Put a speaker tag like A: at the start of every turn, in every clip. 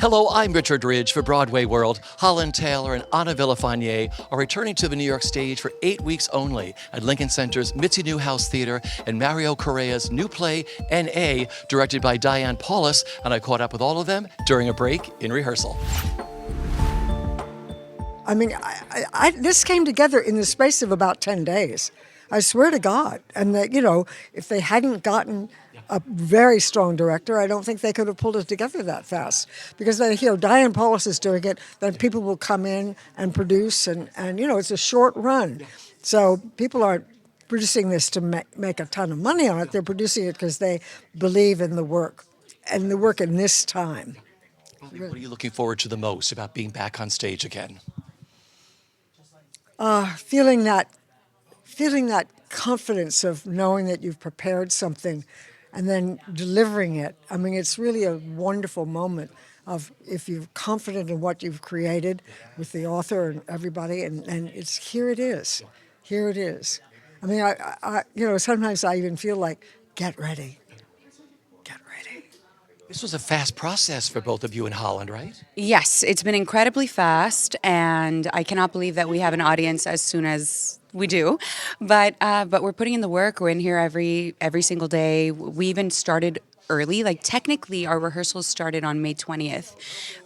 A: Hello, I'm Richard Ridge for Broadway World. Holland Taylor and Anna Villafañe are returning to the New York stage for 8 weeks only at Lincoln Center's Mitzi Newhouse Theater and Mario Correa's new play, N.A., directed by Diane Paulus, and I caught up with all of them during a break in rehearsal.
B: I mean, this came together in the space of about 10 days. I swear to God. And that, if they hadn't gotten a very strong director, I don't think they could have pulled it together that fast. Because Diane Paulus is doing it, then people will come in and produce, and it's a short run. So people aren't producing this to make a ton of money on it. They're producing it because they believe in the work, and the work in this time.
A: What are you looking forward to the most about being back on stage again?
B: Feeling that confidence of knowing that you've prepared something and then delivering it. I mean, it's really a wonderful moment of if you're confident in what you've created with the author and everybody, and it's here it is. Here it is. I mean, I sometimes I even feel like, get ready. Get ready.
A: This was a fast process for both of you in Holland, right?
C: Yes, it's been incredibly fast, and I cannot believe that we have an audience as soon as we do. But we're putting in the work. We're in here every single day. We even started early. Like, technically, our rehearsals started on May 20th,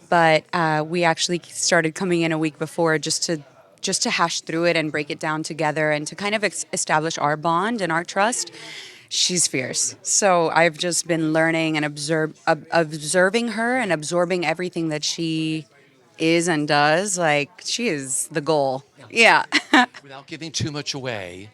C: but we actually started coming in a week before just to hash through it and break it down together and to kind of establish our bond and our trust. She's fierce. So I've just been learning and observing her and absorbing everything that she is and does. Like, she is the goal. Yeah.
A: Without giving too much away,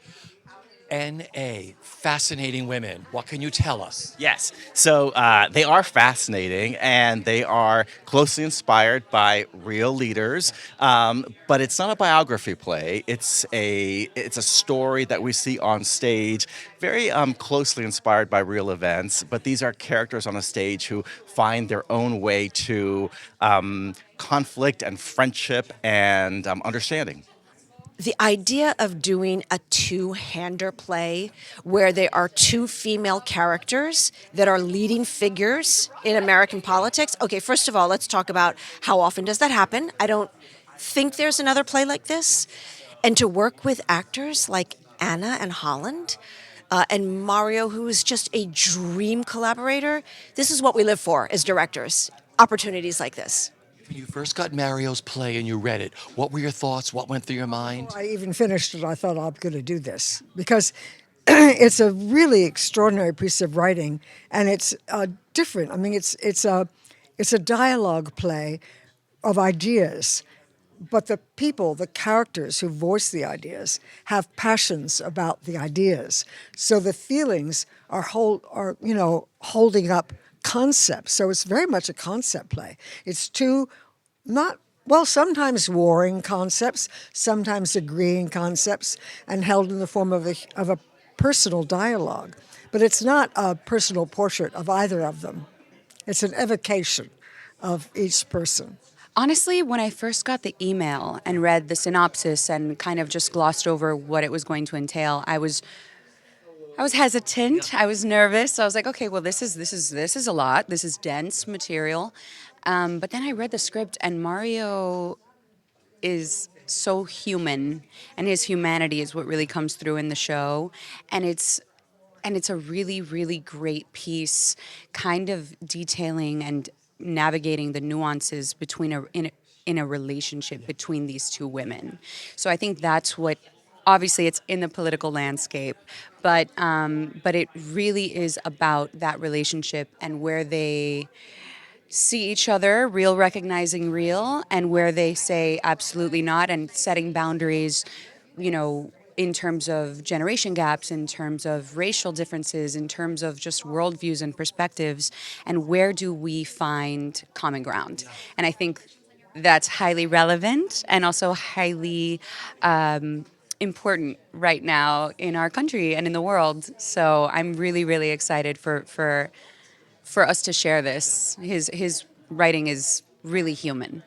A: N.A., fascinating women. What can you tell us?
D: Yes. So they are fascinating, and they are closely inspired by real leaders. But it's not a biography play. It's a story that we see on stage, very closely inspired by real events. But these are characters on a stage who find their own way to conflict and friendship and understanding.
E: The idea of doing a two-hander play where there are two female characters that are leading figures in American politics. Okay, first of all, let's talk about how often does that happen. I don't think there's another play like this. And to work with actors like Anna and Holland and Mario, who is just a dream collaborator, this is what we live for as directors, opportunities like this.
A: When you first got Mario's play and you read it, what were your thoughts? What went through your mind?
B: I even finished it. I thought, I'm going to do this because it's a really extraordinary piece of writing, and it's different. I mean, it's a dialogue play of ideas, but the people, the characters who voice the ideas, have passions about the ideas. So the feelings are holding up concepts. So it's very much a concept play. It's sometimes warring concepts, sometimes agreeing concepts, and held in the form of a personal dialogue. But it's not a personal portrait of either of them. It's an evocation of each person.
C: Honestly, when I first got the email and read the synopsis and kind of just glossed over what it was going to entail, I was hesitant. I was nervous. I was like, okay, well, this is a lot. This is dense material. But then I read the script, and Mario is so human, and his humanity is what really comes through in the show. And it's a really, really great piece, kind of detailing and navigating the nuances in a relationship between these two women. So I think that's what. Obviously, it's in the political landscape, but it really is about that relationship and where they see each other, real recognizing real, and where they say absolutely not, and setting boundaries, in terms of generation gaps, in terms of racial differences, in terms of just worldviews and perspectives, and where do we find common ground? And I think that's highly relevant and also highly important right now in our country and in the world. So I'm really, really excited for us to share this. His writing is really human.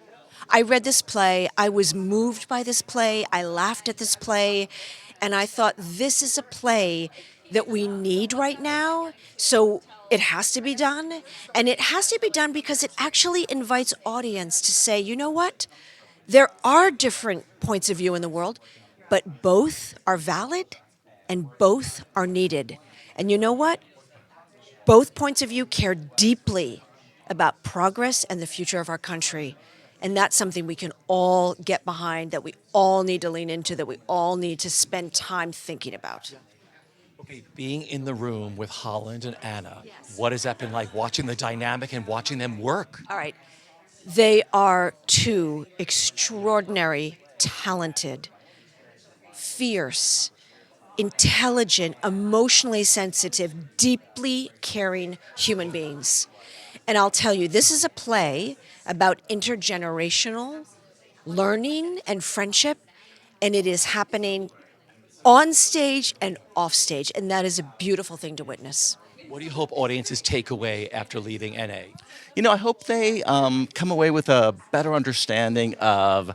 E: I read this play. I was moved by this play. I laughed at this play. And I thought, this is a play that we need right now. So It has to be done, and it has to be done because it actually invites audience to say, you know what? There are different points of view in the world, but both are valid and both are needed. And you know what? Both points of view care deeply about progress and the future of our country. And that's something we can all get behind, that we all need to lean into, that we all need to spend time thinking about.
A: Okay, being in the room with Holland and Anna, what has that been like watching the dynamic and watching them work?
E: All right. They are two extraordinary, talented, fierce, intelligent, emotionally sensitive, deeply caring human beings. And I'll tell you, this is a play about intergenerational learning and friendship, and it is happening on stage and off stage, and that is a beautiful thing to witness.
A: What do you hope audiences take away after leaving NA?
D: I hope they come away with a better understanding of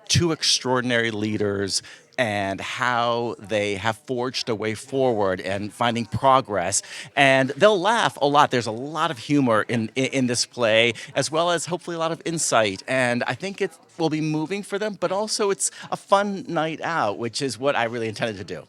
D: two extraordinary leaders and how they have forged a way forward and finding progress. And they'll laugh a lot. There's a lot of humor in this play, as well as hopefully a lot of insight. And I think it will be moving for them, but also it's a fun night out, which is what I really intended to do.